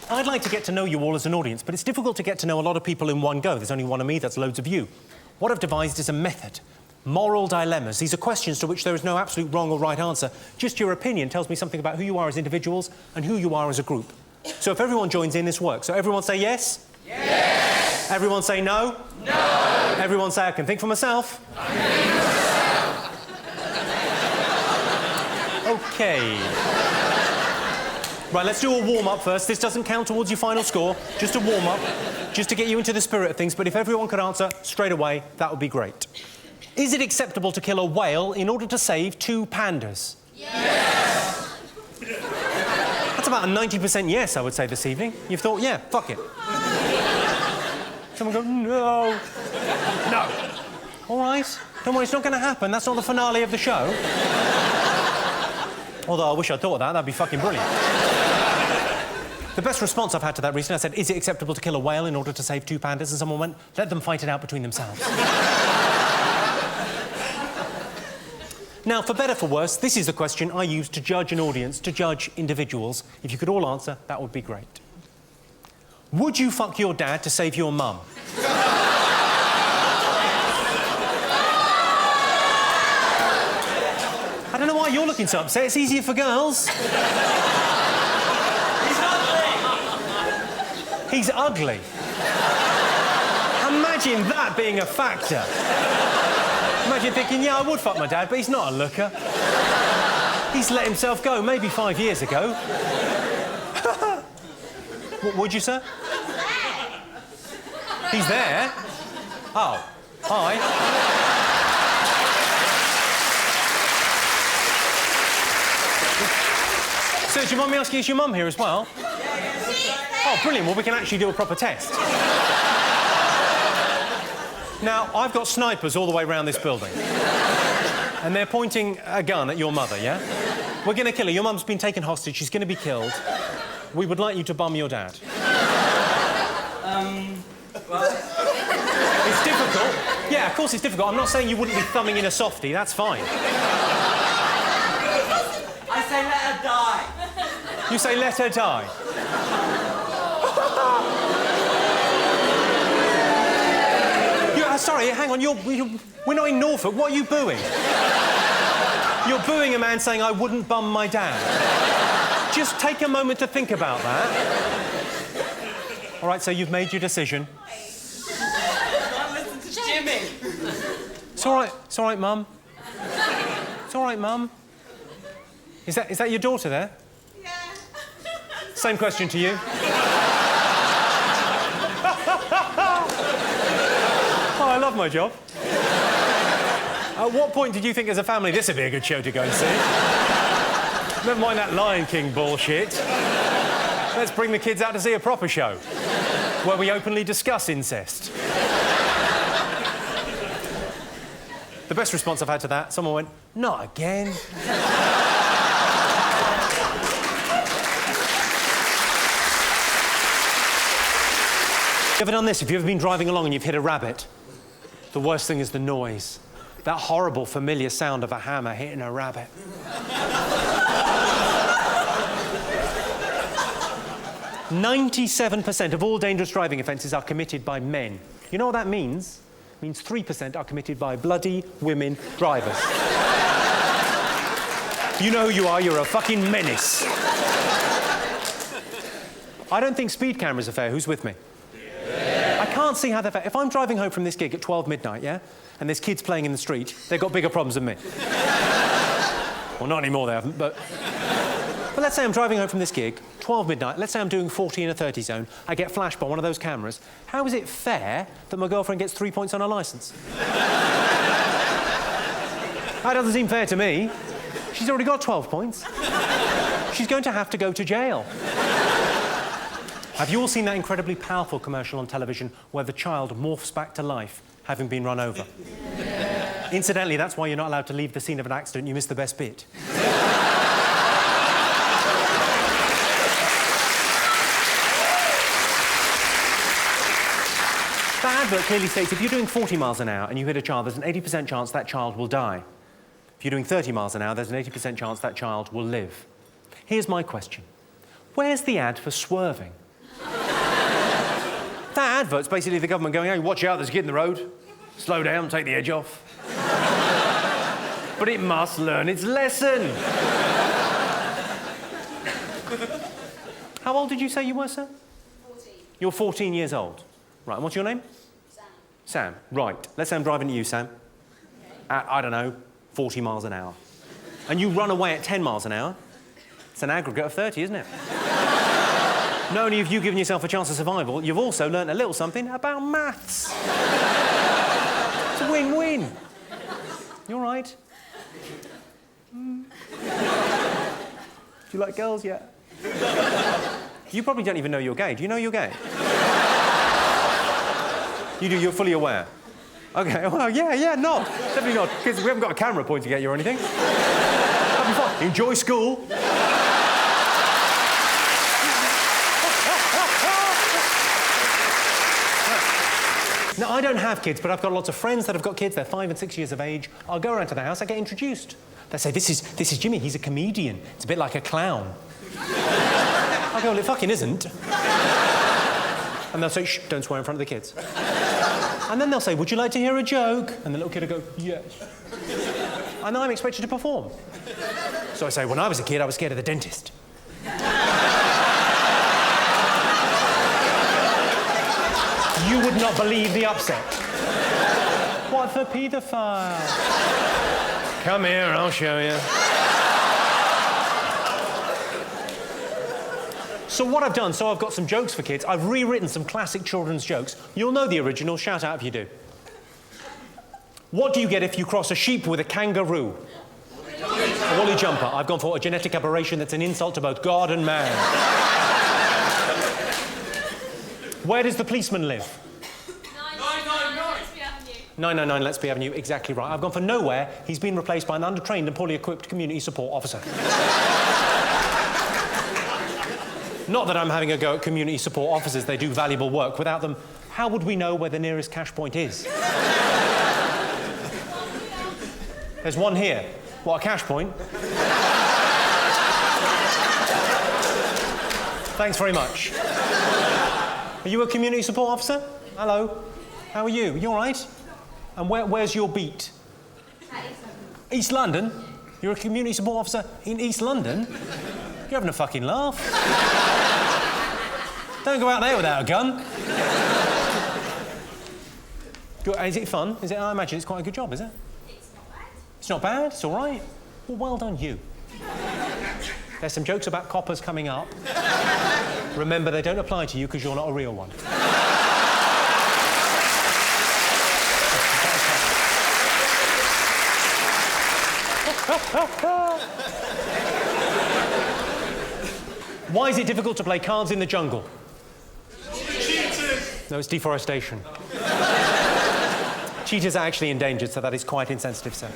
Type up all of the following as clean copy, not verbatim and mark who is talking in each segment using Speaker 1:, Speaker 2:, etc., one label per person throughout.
Speaker 1: I'd like to get to know you all as an audience, but it's difficult to get to know a lot of people in one go. There's only one of me, that's loads of you. What I've devised is a method. Moral dilemmas. These are questions to which there is no absolute wrong or right answer. Just your opinion tells me something about who you are as individuals and who you are as a group. So if everyone joins in, this works. So everyone say yes?
Speaker 2: Yes!
Speaker 1: Everyone say no?
Speaker 2: No!
Speaker 1: Everyone say I can think for myself?
Speaker 2: I can think for myself!
Speaker 1: OK. Right, let's do a warm-up first. This doesn't count towards your final score. Just a warm-up, just to get you into the spirit of things. But if everyone could answer straight away, that would be great. Is it acceptable to kill a whale in order to save 2 pandas?
Speaker 2: Yes!
Speaker 1: That's about a 90% yes, I would say, this evening. You've thought, yeah, fuck it. Someone go, no. No. All right. Don't worry, it's not going to happen. That's not the finale of the show. Although I wish I'd thought of that. That'd be fucking brilliant. The best response I've had to that recently, I said, is it acceptable to kill a whale in order to save 2 pandas? And someone went, let them fight it out between themselves. Now, for better, for worse, this is the question I use to judge an audience, to judge individuals. If you could all answer, that would be great. Would you fuck your dad to save your mum? I don't know why you're looking so upset. It's easier for girls.
Speaker 2: He's ugly!
Speaker 1: He's ugly. Imagine that being a factor. Imagine thinking, yeah, I would fuck my dad, but he's not a looker. He's let himself go, maybe 5 years ago. What would you say? He's there? Oh, hi. So, do you mind me asking, is your mum here as well? Oh, brilliant. Well, we can actually do a proper test. Now, I've got snipers all the way around this building. And they're pointing a gun at your mother, yeah? We're going to kill her. Your mum's been taken hostage. She's going to be killed. We would like you to bum your dad.
Speaker 2: Well...
Speaker 1: It's difficult. Yeah, of course it's difficult. I'm not saying you wouldn't be thumbing in a softie. That's fine.
Speaker 2: I say let her die.
Speaker 1: You say let her die. Sorry, hang on, we're not in Norfolk. What are you booing? You're booing a man saying, I wouldn't bum my dad. Just take a moment to think about that. All right, so you've made your decision.
Speaker 2: Don't listen to Jimmy.
Speaker 1: It's all right, Mum. It's all right, Mum. Is that your daughter there?
Speaker 3: Yeah.
Speaker 1: Same question to you. Oh, I love my job. At what point did you think, as a family, this would be a good show to go and see? Never mind that Lion King bullshit. Let's bring the kids out to see a proper show, where we openly discuss incest. The best response I've had to that, someone went, not again. You ever done this? If you've ever been driving along and you've hit a rabbit, the worst thing is the noise. That horrible, familiar sound of a hammer hitting a rabbit. 97% of all dangerous driving offences are committed by men. You know what that means? It means 3% are committed by bloody women drivers. You know who you are, you're a fucking menace. I don't think speed cameras are fair. Who's with me? I can't see how they're fair. If I'm driving home from this gig at 12 midnight, yeah, and there's kids playing in the street, they've got bigger problems than me. Well, not anymore, they haven't, but let's say I'm driving home from this gig, 12 midnight, let's say I'm doing 40 in a 30 zone, I get flashed by one of those cameras. How is it fair that my girlfriend gets 3 points on her licence? That doesn't seem fair to me. She's already got 12 points. She's going to have to go to jail. Have you all seen that incredibly powerful commercial on television where the child morphs back to life, having been run over? Yeah. Incidentally, that's why you're not allowed to leave the scene of an accident. You missed the best bit. That advert clearly states if you're doing 40 miles an hour and you hit a child, there's an 80% chance that child will die. If you're doing 30 miles an hour, there's an 80% chance that child will live. Here's my question. Where's the ad for swerving? That advert's basically the government going, hey, watch out, there's a kid in the road. Slow down, take the edge off. But it must learn its lesson. How old did you say you were, sir?
Speaker 3: 14.
Speaker 1: You're 14 years old. Right, and what's your name?
Speaker 3: Sam.
Speaker 1: Sam. Right, let's say I'm driving to you, Sam. At, I don't know, 40 miles an hour. And you run away at 10 miles an hour. It's an aggregate of 30, isn't it? Not only have you given yourself a chance of survival, you've also learnt a little something about maths. It's a win-win. You all right? Do you like girls yet? You probably don't even know you're gay. Do you know you're gay? You do, you're fully aware. OK, well, yeah, not. Definitely not, because we haven't got a camera pointing at you or anything. That'll be fine. Enjoy school. Now, I don't have kids, but I've got lots of friends that have got kids. They're 5 and 6 years of age. I'll go around to the house, I get introduced. They say, this is Jimmy, he's a comedian. It's a bit like a clown. I go, well, it fucking isn't. And they'll say, shh, don't swear in front of the kids. And then they'll say, would you like to hear a joke? And the little kid will go, yes. And I'm expected to perform. So I say, when I was a kid, I was scared of the dentist. You would not believe the upset. What the paedophile? Come here, I'll show you. So what I've done, I've got some jokes for kids. I've rewritten some classic children's jokes. You'll know the original. Shout out if you do. What do you get if you cross a sheep with a kangaroo? A woolly jumper. I've gone for a genetic aberration that's an insult to both God and man. Where does the policeman live? 999 Lettsby Avenue, exactly right. I've gone for nowhere. He's been replaced by an undertrained and poorly equipped community support officer. Not that I'm having a go at community support officers. They do valuable work. Without them, how would we know where the nearest cash point is? There's one here. What, a cash point? Thanks very much. Are you a community support officer? Hello. How are you? You all right? And where's your beat? East London? You're a community support officer in East London? You're having a fucking laugh. Don't go out there without a gun. Is it fun? Is it? I imagine it's quite a good job, is it?
Speaker 3: It's not bad.
Speaker 1: It's not bad? It's all right? Well done, you. There's some jokes about coppers coming up. Remember, they don't apply to you because you're not a real one. Why is it difficult to play cards in the jungle? Cheaters! No, it's deforestation. Cheetahs are actually endangered, so that is quite insensitive, sir.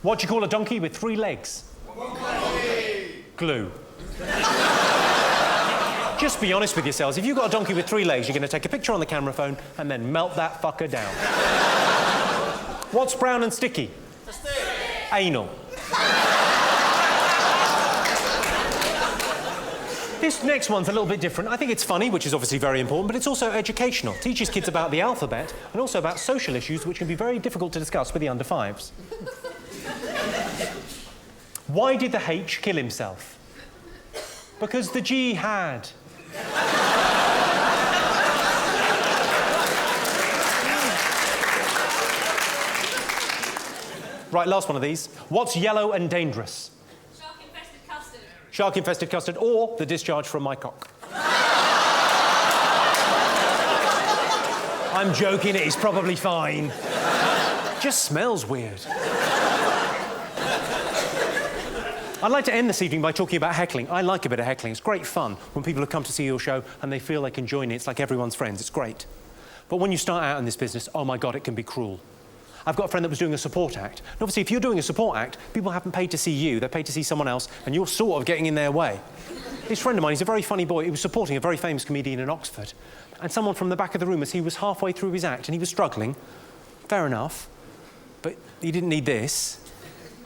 Speaker 1: What do you call a donkey with 3 legs? Glue. Just be honest with yourselves. If you've got a donkey with 3 legs, you're going to take a picture on the camera phone and then melt that fucker down. What's brown and sticky? Anal. This next one's a little bit different. I think it's funny, which is obviously very important, but it's also educational. Teaches kids about the alphabet and also about social issues, which can be very difficult to discuss with the under 5s. Why did the H kill himself? Because the G had. Right, last one of these. What's yellow and dangerous?
Speaker 3: Shark-infested custard.
Speaker 1: Shark-infested custard or the discharge from my cock. I'm joking, it's probably fine. Just smells weird. I'd like to end this evening by talking about heckling. I like a bit of heckling. It's great fun when people have come to see your show and they feel they can join in. It's like everyone's friends. It's great. But when you start out in this business, oh my God, it can be cruel. I've got a friend that was doing a support act. And obviously, if you're doing a support act, people haven't paid to see you. They're paid to see someone else, and you're sort of getting in their way. This friend of mine, he's a very funny boy. He was supporting a very famous comedian in Oxford. And someone from the back of the room, as he was halfway through his act, and he was struggling, fair enough, but he didn't need this.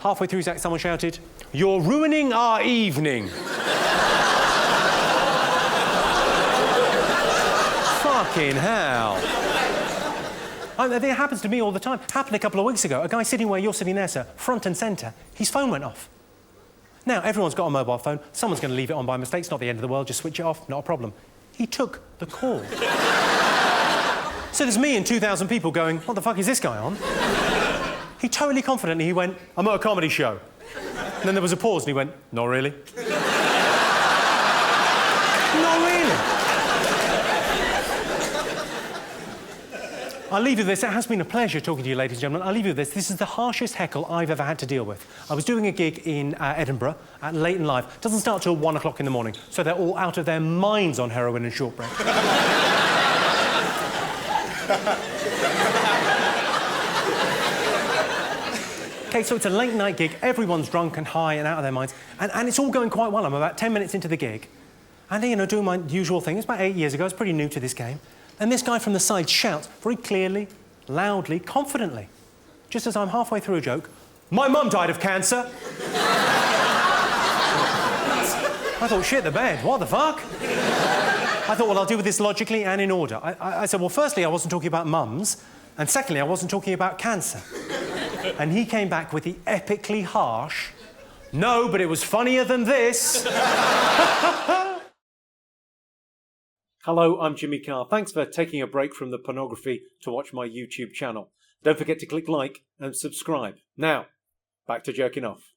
Speaker 1: Halfway through his act, someone shouted, "You're ruining our evening." Fucking hell. It happens to me all the time. Happened a couple of weeks ago. A guy sitting where you're sitting there, sir, front and centre, his phone went off. Now, everyone's got a mobile phone. Someone's going to leave it on by mistake. It's not the end of the world. Just switch it off. Not a problem. He took the call. So there's me and 2,000 people going, what the fuck is this guy on? He totally confidently, he went, I'm at a comedy show. And then there was a pause and he went, not really. Not really. I'll leave you with this. It has been a pleasure talking to you, ladies and gentlemen. I'll leave you with this. This is the harshest heckle I've ever had to deal with. I was doing a gig in Edinburgh at Late and Live. It doesn't start till 1 o'clock in the morning, so they're all out of their minds on heroin and shortbread. OK, so it's a late night gig. Everyone's drunk and high and out of their minds. And it's all going quite well. I'm about 10 minutes into the gig. And, you know, doing my usual thing. It's about 8 years ago. I was pretty new to this game. And this guy from the side shouts very clearly, loudly, confidently, just as I'm halfway through a joke, my mum died of cancer. I thought, shit the bed, what the fuck? I thought, well, I'll deal with this logically and in order. I said, well, firstly, I wasn't talking about mums, and secondly, I wasn't talking about cancer. And he came back with the epically harsh, no, but it was funnier than this. Hello, I'm Jimmy Carr. Thanks for taking a break from the pornography to watch my YouTube channel. Don't forget to click like and subscribe. Now, back to jerking off.